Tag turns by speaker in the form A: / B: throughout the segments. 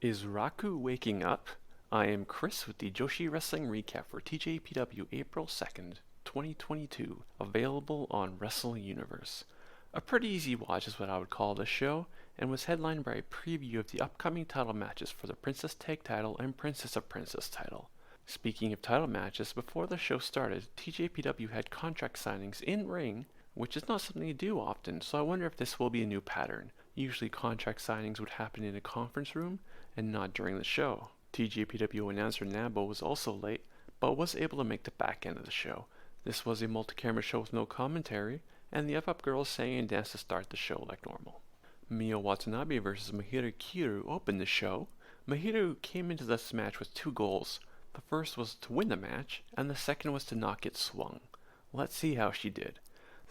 A: Is Raku waking up? I am Chris with the Joshi Wrestling Recap for Tjpw April 2nd, 2022, available on Wrestle Universe. A pretty easy watch is what I would call this show, and was headlined by a preview of the upcoming title matches for the Princess Tag title and Princess of Princess title. Speaking of title matches, before the show started, Tjpw had contract signings in ring, which is not something you do often, so I wonder if this will be a new pattern. Usually contract signings would happen in a conference room, and not during the show. Tjpw announcer Nabo was also late, but was able to make the back end of the show. This was a multi-camera show with no commentary, and the Up girls sang and danced to start the show like normal. Miyo Watanabe vs Mahiro Kiru opened the show. Mahiro came into this match with two goals. The first was to win the match, and the second was to not get swung. Let's see how she did.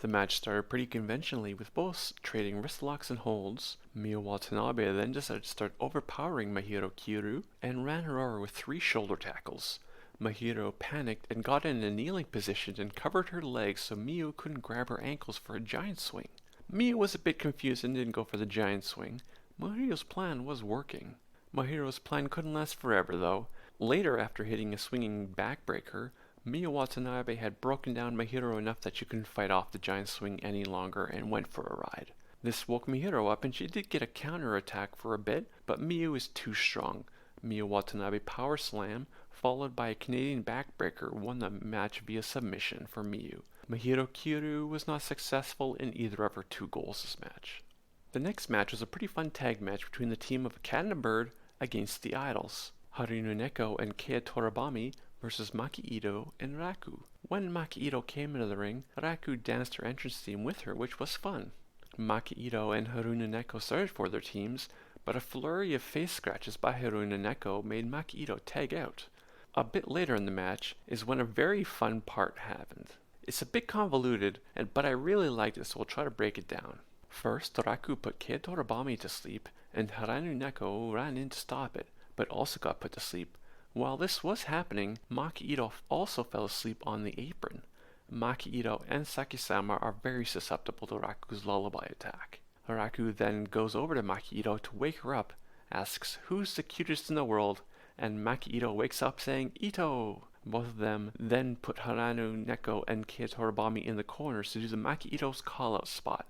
A: The match started pretty conventionally with both trading wrist locks and holds. Miyo Watanabe then decided to start overpowering Mahiro Kiru and ran her over with 3 shoulder tackles. Mahiro panicked and got in a kneeling position and covered her legs so Miyo couldn't grab her ankles for a giant swing. Miyo was a bit confused and didn't go for the giant swing. Mahiro's plan was working. Mahiro's plan couldn't last forever though. Later, after hitting a swinging backbreaker, Miyo Watanabe had broken down Mahiro enough that she couldn't fight off the giant swing any longer and went for a ride. This woke Mahiro up and she did get a counter attack for a bit, but Miyo is too strong. Miyo Watanabe power slam, followed by a Canadian backbreaker, won the match via submission for Miyo. Mahiro Kiru was not successful in either of her 2 goals this match. The next match was a pretty fun tag match between the team of a cat and a bird against the Idols, Harinu Neko and Kei Toribami versus Maki Ito and Raku. When Maki Ito came into the ring, Raku danced her entrance theme with her, which was fun. Maki Ito and Haruna Neko started for their teams, but a flurry of face scratches by Haruna Neko made Maki Ito tag out. A bit later in the match is when a very fun part happened. It's a bit convoluted, but I really liked it, so we'll try to break it down. First, Raku put Kei Toribami to sleep, and Harunu Neko ran in to stop it, but also got put to sleep. While this was happening, Maki Ito also fell asleep on the apron. Maki Ito and Saki-sama are very susceptible to Raku's lullaby attack. Raku then goes over to Maki Ito to wake her up, asks who's the cutest in the world, and Maki Ito wakes up saying Ito! Both of them then put Haranu Neko and Kei Toribami in the corners to do the Maki Ito's call-out spot.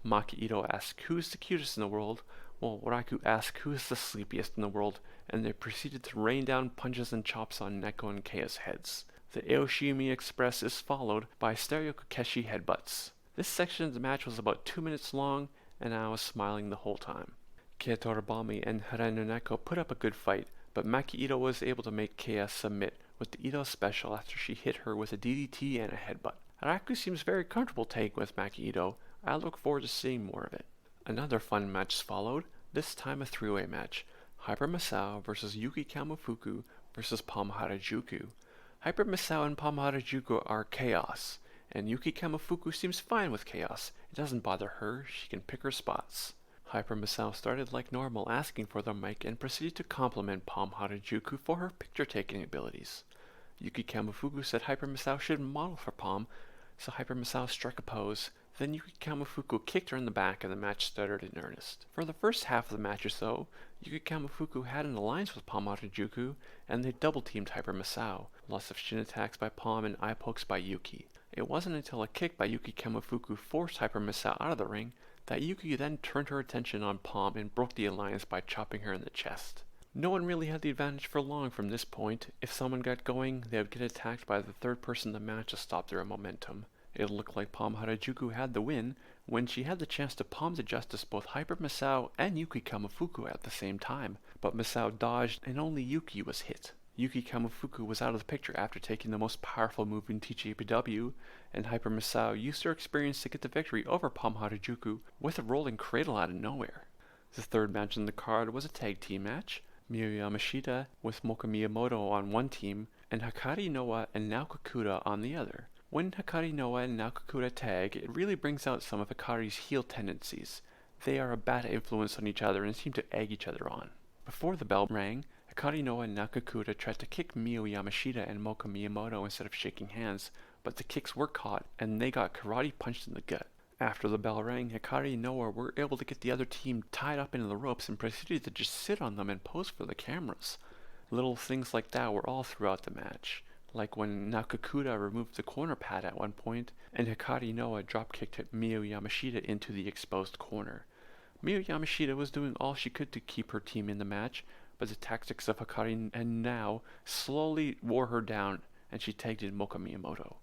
A: Maki Ito asks who's the cutest in the world, while Raku asks who is the sleepiest in the world, and they proceeded to rain down punches and chops on Neko and Kei's heads. The Aoshimi Express is followed by stereo Kokeshi headbutts. This section of the match was about 2 minutes long, and I was smiling the whole time. Kei Toribami and Haranu Neko put up a good fight, but Maki Ito was able to make Kei submit with the Ito special after she hit her with a DDT and a headbutt. Raku seems very comfortable tagging with Maki Ito. I look forward to seeing more of it. Another fun match followed, this time a 3-way match. Hyper Masao versus Yuki Kamofuku versus Palm Harajuku. Hyper Masao and Palm Harajuku are chaos, and Yuki Kamofuku seems fine with chaos. It doesn't bother her, she can pick her spots. Hyper Masao started like normal, asking for the mic, and proceeded to compliment Palm Harajuku for her picture-taking abilities. Yuki Kamofuku said Hyper Masao should model for Palm, so Hyper Masao struck a pose. Then Yuki Kamofuku kicked her in the back and the match started in earnest. For the first half of the matches though, Yuki Kamofuku had an alliance with Palm Harajuku, and they double-teamed Hyper Masao. Lots of shin attacks by Palm and eye pokes by Yuki. It wasn't until a kick by Yuki Kamofuku forced Hyper Masao out of the ring that Yuki then turned her attention on Palm and broke the alliance by chopping her in the chest. No one really had the advantage for long from this point. If someone got going, they would get attacked by the third person in the match to stop their momentum. It looked like Palm Harajuku had the win when she had the chance to palm to justice both Hyper Masao and Yuki Kamofuku at the same time, but Masao dodged and only Yuki was hit. Yuki Kamofuku was out of the picture after taking the most powerful move in Tjpw, and Hyper Masao used her experience to get the victory over Palm Harajuku with a rolling cradle out of nowhere. The third match in the card was a tag team match. Miyu Yamashita with Moka Miyamoto on one team, and Hikari Noa and Naoka Kuda on the other. When Hikari Noa and Naoka Kuda tag, it really brings out some of Hikari's heel tendencies. They are a bad influence on each other and seem to egg each other on. Before the bell rang, Hikari Noa and Naoka Kuda tried to kick Miyu Yamashita and Moka Miyamoto instead of shaking hands, but the kicks were caught and they got karate punched in the gut. After the bell rang, Hikari and Noah were able to get the other team tied up into the ropes and proceeded to just sit on them and pose for the cameras. Little things like that were all throughout the match, like when Nakakuda removed the corner pad at one point, and Hikari Noah drop-kicked Miyu Yamashita into the exposed corner. Miyu Yamashita was doing all she could to keep her team in the match, but the tactics of Hikari and Now slowly wore her down, and she tagged in Moka Miyamoto.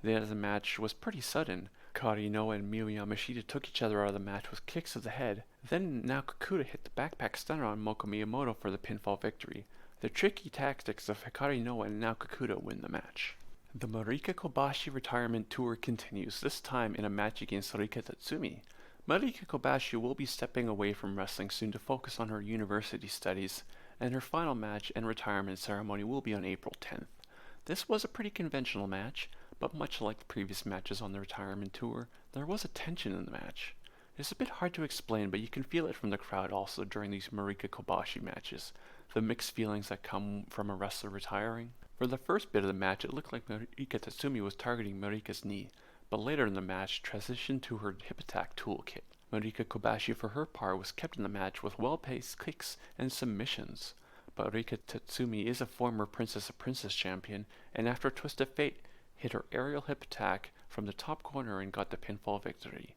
A: The end of the match was pretty sudden. Hikari Noah and Miyu Yamashita took each other out of the match with kicks to the head. Then Nakakuda hit the backpack stunner on Moka Miyamoto for the pinfall victory. The tricky tactics of Hikari Noah and Nakakuda win the match. The Marika Kobashi retirement tour continues, this time in a match against Rika Tatsumi. Marika Kobashi will be stepping away from wrestling soon to focus on her university studies, and her final match and retirement ceremony will be on April 10th. This was a pretty conventional match, but much like the previous matches on the retirement tour, there was a tension in the match. It's a bit hard to explain, but you can feel it from the crowd also during these Marika Kobashi matches, the mixed feelings that come from a wrestler retiring. For the first bit of the match, it looked like Marika Tatsumi was targeting Marika's knee, but later in the match transitioned to her hip attack toolkit. Marika Kobashi, for her part, was kept in the match with well-paced kicks and submissions. But Marika Tatsumi is a former Princess of Princess champion, and after a twist of fate, hit her aerial hip attack from the top corner and got the pinfall victory.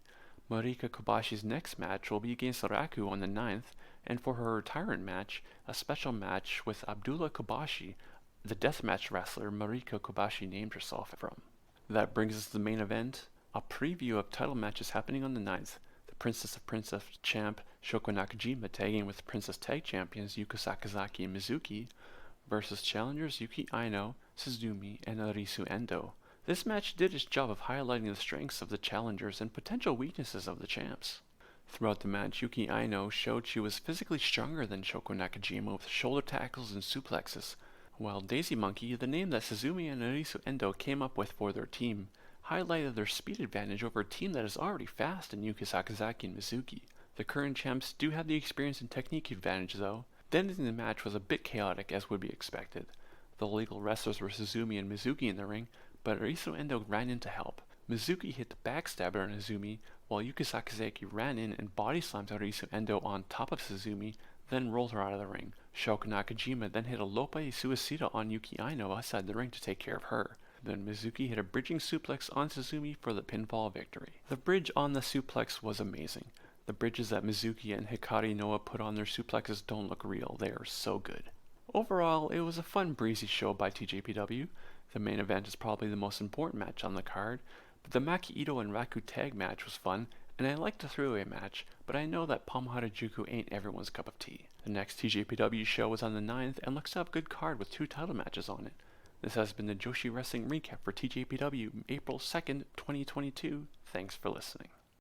A: Marika Kobashi's next match will be against Raku on the 9th, and for her retirement match, a special match with Abdullah Kobashi, the deathmatch wrestler Marika Kobashi named herself from. That brings us to the main event, a preview of title matches happening on the 9th. The Princess of Princess champ Shoko Nakajima tagging with Princess Tag champions Yuka Sakazaki and Mizuki versus challengers Yuki Aino, Suzumi, and Arisu Endo. This match did its job of highlighting the strengths of the challengers and potential weaknesses of the champs. Throughout the match, Yuki Aino showed she was physically stronger than Shoko Nakajima with shoulder tackles and suplexes, while Daisy Monkey, the name that Suzumi and Arisu Endo came up with for their team, highlighted their speed advantage over a team that is already fast in Yuka Sakazaki and Mizuki. The current champs do have the experience and technique advantage though. The ending of the match was a bit chaotic as would be expected. The legal wrestlers were Suzumi and Mizuki in the ring, but Arisu Endo ran in to help. Mizuki hit the backstabber on Izumi, while Yuka Sakazaki ran in and body slammed Arisu Endo on top of Suzumi, then rolled her out of the ring. Shoko Nakajima then hit a Lope Suicida on Yuki Aino outside the ring to take care of her. Then Mizuki hit a bridging suplex on Suzumi for the pinfall victory. The bridge on the suplex was amazing. The bridges that Mizuki and Hikari Noah put on their suplexes don't look real, they are so good. Overall, it was a fun breezy show by Tjpw. The main event is probably the most important match on the card, but the Maki Ito and Raku tag match was fun, and I like the three-way match, but I know that Pomo Harajuku ain't everyone's cup of tea. The next Tjpw show is on the 9th and looks to have a good card with 2 title matches on it. This has been the Joshi Wrestling Recap for Tjpw April 2nd, 2022. Thanks for listening.